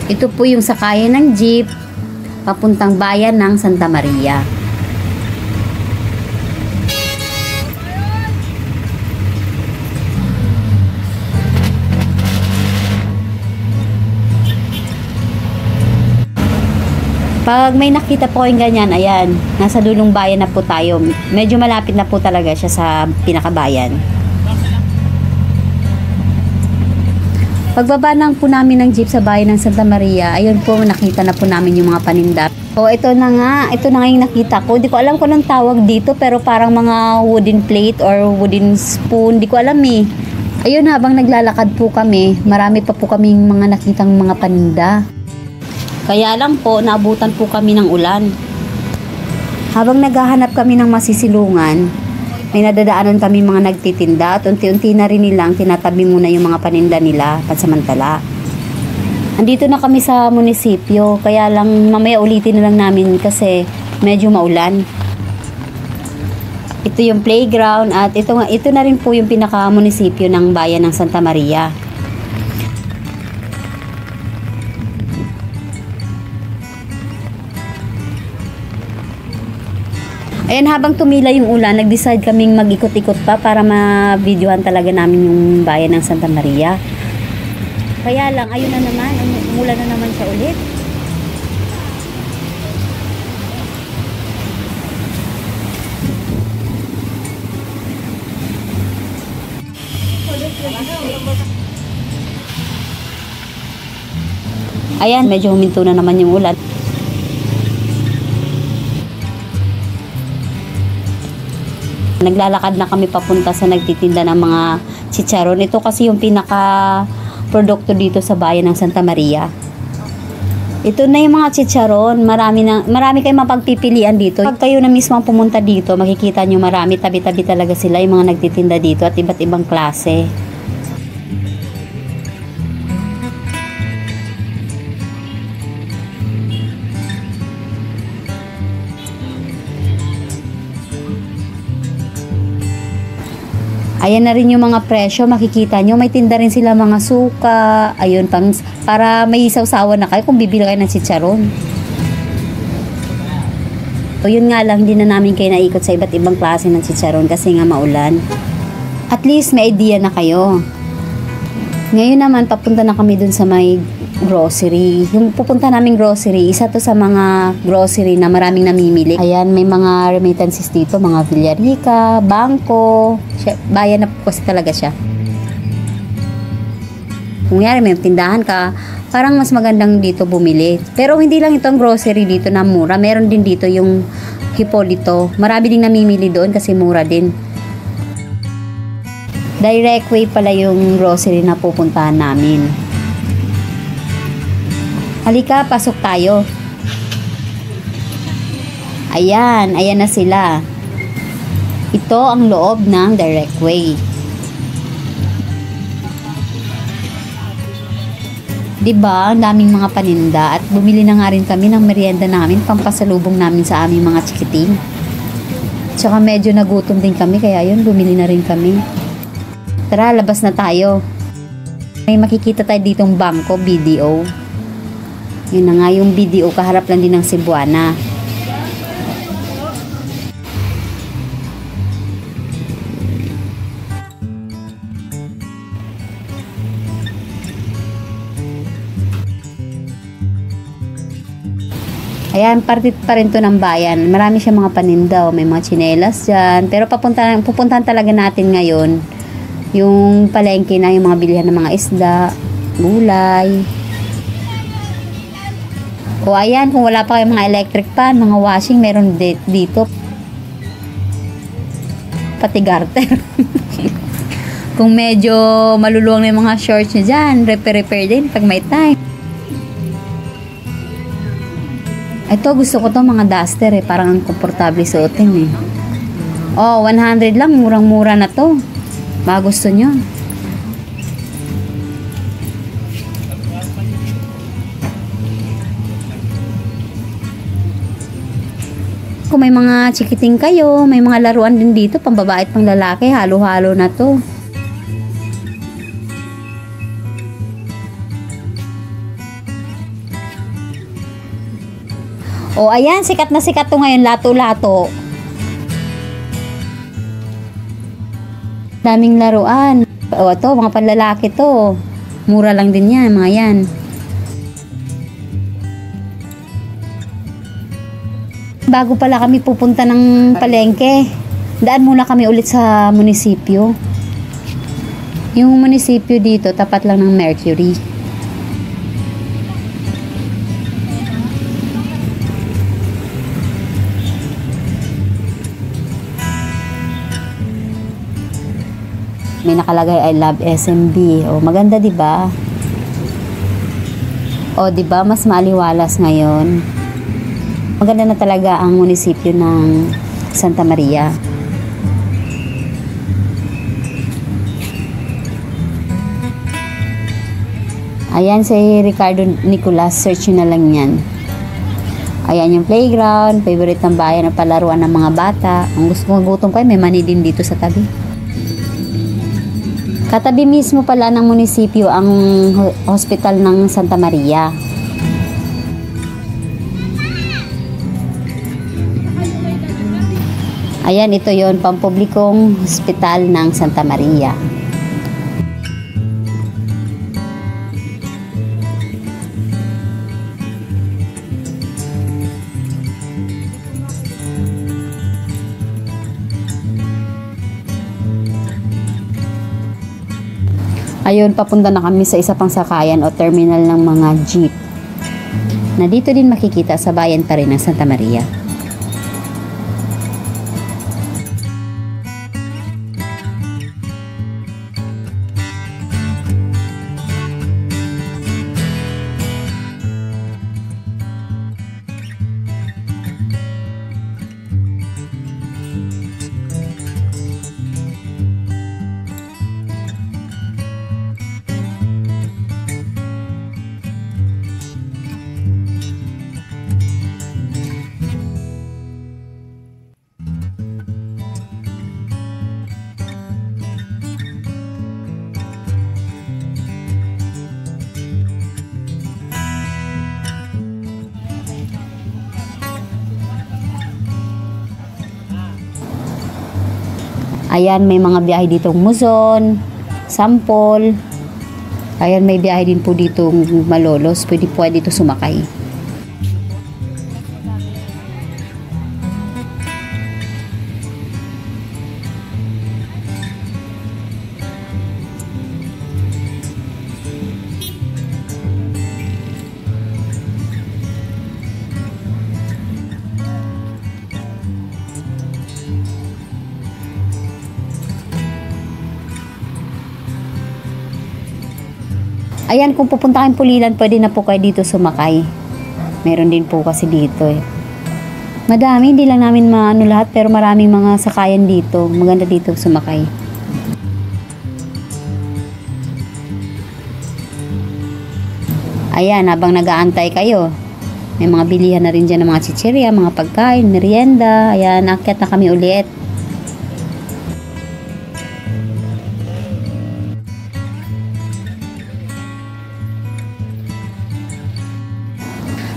Ito po yung sakayan ng jeep papuntang bayan ng Santa Maria. Pag may nakita po kayong ganyan, ayan, nasa dulong bayan na po tayo. Medyo malapit na po talaga siya sa pinakabayan. Pagbaba lang po namin ng jeep sa bayan ng Santa Maria, ayun po, nakita na po namin yung mga paninda. O, ito na nga yung nakita ko. Di ko alam kung anong tawag dito, pero parang mga wooden plate or wooden spoon. Di ko alam eh. Ayun, habang naglalakad po kami, marami pa po kaming mga nakitang mga paninda. Kaya lang po, naabutan po kami ng ulan. Habang naghahanap kami ng masisilungan, may nadadaanan kami mga nagtitinda at unti-unti na rin nilang tinatabi muna yung mga paninda nila pansamantala. Andito na kami sa munisipyo, kaya lang mamaya ulitin na lang namin kasi medyo maulan. Ito yung playground at ito na rin po yung pinaka-munisipyo ng bayan ng Santa Maria. Ayan, habang tumila yung ulan, nag-decide kaming mag-ikot-ikot pa para ma-videohan talaga namin yung bayan ng Santa Maria. Kaya lang, ayun na naman, umulan na naman siya ulit. Ayan, medyo huminto na naman yung ulan. Naglalakad na kami papunta sa nagtitinda ng mga chicharon. Ito kasi yung pinaka-produkto dito sa bayan ng Santa Maria. Ito na yung mga chicharon. Marami kayong mapagpipilian dito. Pag kayo na mismo pumunta dito, makikita nyo marami, tabi-tabi talaga sila yung mga nagtitinda dito at iba't ibang klase. Ayan na rin yung mga presyo, makikita nyo. May tinda rin sila mga suka. Ayun, para may sawsawan na kayo kung bibili kayo ng chicharon. O yun nga lang, hindi na namin kayo naikot sa iba't ibang klase ng chicharon kasi nga maulan. At least may idea na kayo. Ngayon naman, papunta na kami dun sa may grocery. Yung pupunta naming grocery, isa to sa mga grocery na maraming namimili. Ayan, may mga remittances dito, mga Villarica, Bangko. Bayan na po kasi talaga siya. Kung yari may tindahan ka, parang mas magandang dito bumili. Pero hindi lang itong grocery dito na mura. Meron din dito yung Hipolito. Marami ding namimili doon kasi mura din. Direct way pala yung grocery na pupuntahan namin. Halika, pasok tayo. Ayan na sila. Ito ang loob ng direct way. Diba, ang daming mga paninda at bumili na nga rin kami ng merienda namin, pampasalubong namin sa aming mga chikiting. Tsaka medyo nagutom din kami, kaya yun, bumili na rin kami. Tara, labas na tayo. May makikita tayo ditong bangko, BDO. Yun na nga yung BDO, kaharap lang din ng Cebuana. Ayan, parte pa rin to ng bayan. Marami siya mga paninda. May mga tsinelas dyan. Pero pupuntahan talaga natin ngayon yung palengke na, yung mga bilihan ng mga isda, gulay. O ayan, kung wala pa kayong mga electric pan, mga washing, meron dito. Pati garter. Kung medyo maluluwang na yung mga shorts nyo dyan, repair din pag may time. Ito, gusto ko to mga duster eh. Parang ang komportable suotin eh. Oh, 100 lang. Murang-mura na to. Baka gusto nyo. Kung may mga chikiting kayo, may mga laruan din dito, pang babae at pang lalaki, halo-halo na to. O ayan, sikat na sikat to ngayon, lato-lato. Daming laruan. O ito, mga panlalaki to. Mura lang din yan, mga yan. Bago pala kami pupunta ng palengke, daan muna kami ulit sa munisipyo. Yung munisipyo dito, tapat lang ng Mercury. May nakalagay I love SMB. O maganda 'di ba? O 'di ba mas maaliwalas ngayon. Maganda na talaga ang munisipyo ng Santa Maria. Ayan si Ricardo Nicolas, search nyo na lang yan. Ayan yung playground, favorite ng bayan na palaruan ng mga bata. Ang gusto kong gutom ko ay may mani din dito sa tabi. Katabi mismo pala ng munisipyo ang hospital ng Santa Maria. Ayan, ito yon pampublikong hospital ng Santa Maria. Ayun, papunta na kami sa isa pang sakayan o terminal ng mga jeep na dito din makikita sa bayan pa rin ng Santa Maria. Ayan, may mga biyahe ditong Luzon, Sampol. Ayan, may biyahe din po ditong Malolos. Pwede dito sumakay. Ayan, kung pupunta kayong Pulilan, pwede na po kayo dito sumakay. Meron din po kasi dito eh. Madami, hindi lang namin maano lahat, pero maraming mga sakayan dito. Maganda dito sumakay. Ayan, habang nag-aantay kayo, may mga bilihan na rin dyan ng mga chichirya, mga pagkain, merienda. Ayan, akyat na kami ulit.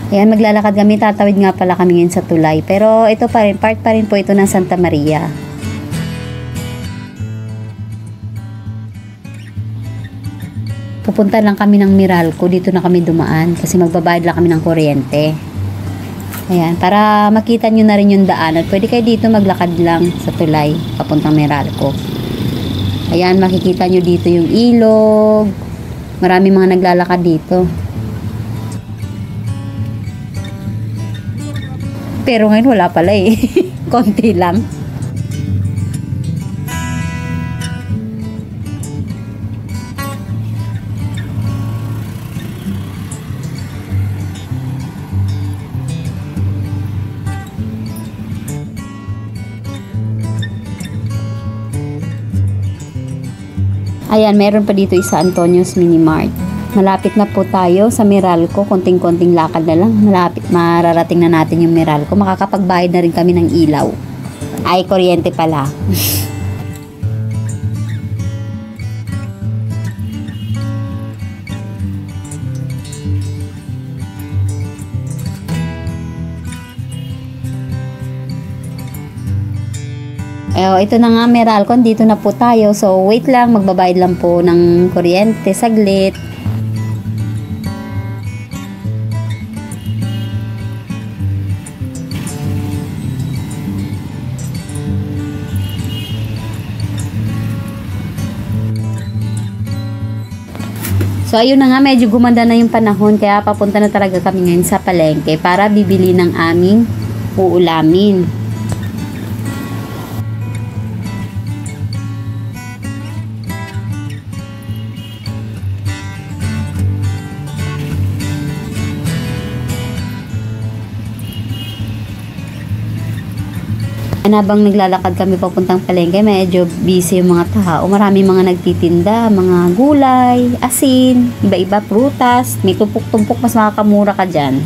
Ayan, maglalakad kami, tatawid nga pala kami ngayon sa tulay. Pero ito pa rin, part pa rin po ito ng Santa Maria. Pupunta lang kami ng Meralco, dito na kami dumaan kasi magbabayad lang kami ng kuryente. Ayan, para makita nyo na rin yung daan at pwede kayo dito maglakad lang sa tulay, papuntang Meralco. Ayan, makikita nyo dito yung ilog. Maraming mga naglalakad dito. Pero ngayon wala pala eh. Konti lang. Ayan, meron pa dito isa Antonio's Mini Mart. Malapit na po tayo sa Meralco. Konting-konting lakad na lang. Malapit, mararating na natin yung Meralco. Makakapagbayad na rin kami ng ilaw. Ay, kuryente pala. Ito na nga, Meralcon, dito na po tayo. So, wait lang, magbabayad lang po ng kuryente, saglit. So, ayun na nga, medyo gumanda na yung panahon, kaya papunta na talaga kami ngayon sa palengke para bibili ng aming uulamin. Habang naglalakad kami papuntang palengke, medyo busy yung mga tao. Marami mga nagtitinda, mga gulay, asin, iba-iba prutas. May tumpok-tumpok, mas makakamura ka dyan.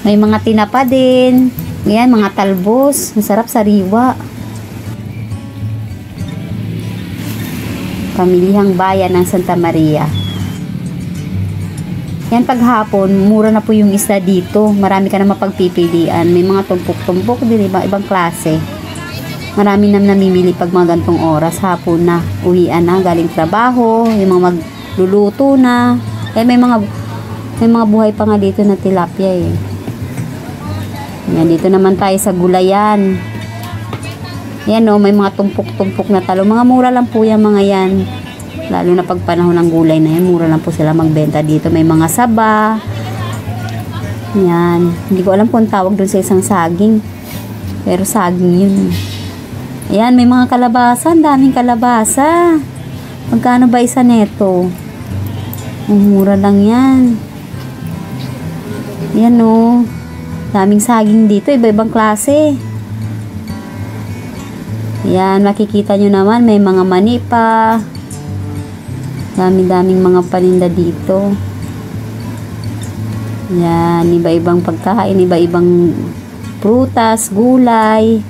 May mga tinapa din. Yan, mga talbos. Masarap sariwa. Pamilihang bayan ng Santa Maria. Yan, paghapon, mura na po yung isda dito. Marami ka na mapagpipilian. May mga tumpok-tumpok din, ibang klase. Marami na namimili pag mga gantong oras. Hapon na, uwian na, galing trabaho, yung mga magluluto na. May mga buhay pa nga dito na tilapia eh. Yan, dito naman tayo sa gulayan. Yan o, may mga tumpok-tumpok na talo. Mga mura lang po yung mga yan. Lalo na pag panahon ng gulay na yan, mura lang po sila magbenta dito. May mga saba. Yan. Hindi ko alam kung tawag doon sa isang saging. Pero saging yun. Ayan, may mga kalabasa. Ang daming kalabasa. Magkano ba isa neto? Mura lang yan. Yan o. Daming saging dito. Iba-ibang klase. Yan, makikita nyo naman. May mga mani pa. Dami-daming mga paninda dito. Yan, iba-ibang pagkain, iba-ibang prutas, gulay.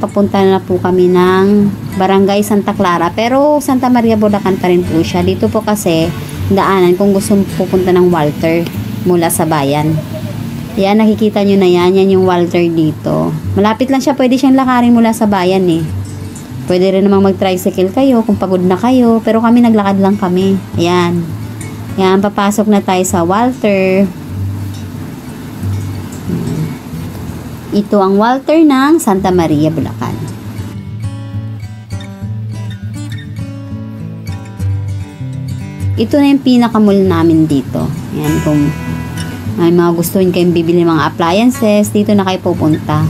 Papunta na po kami ng Barangay Santa Clara. Pero Santa Maria, Bulacan pa rin po siya. Dito po kasi daanan kung gusto pupunta ng Walter mula sa bayan. Yan, nakikita nyo na yan. Yan yung Walter dito. Malapit lang siya. Pwede siyang lakarin mula sa bayan eh. Pwede rin namang mag-tricycle kayo kung pagod na kayo. Pero kami naglakad lang kami. Ayan. Yan, papasok na tayo sa Walter. Ito ang Walter ng Santa Maria, Bulacan. Ito na yung pinakamall namin dito. Yan, kung may mga gustuhin kayong bibili mga appliances, dito na kayo pupunta.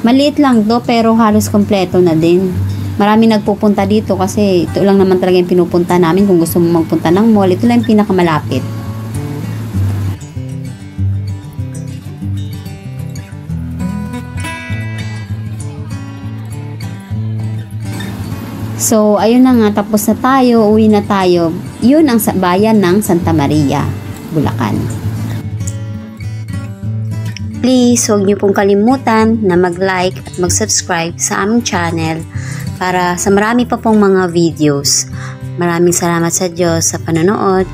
Maliit lang to, pero halos kompleto na din. Marami nagpupunta dito kasi ito lang naman talaga yung pinupunta namin. Kung gusto mo magpunta ng mall, ito lang yung pinakamalapit. So, ayun na nga, tapos na tayo, uwi na tayo. Yun ang bayan ng Santa Maria, Bulacan. Please, huwag niyo pong kalimutan na mag-like at mag-subscribe sa aming channel para sa marami pa pong mga videos. Maraming salamat sa Diyos sa panonood.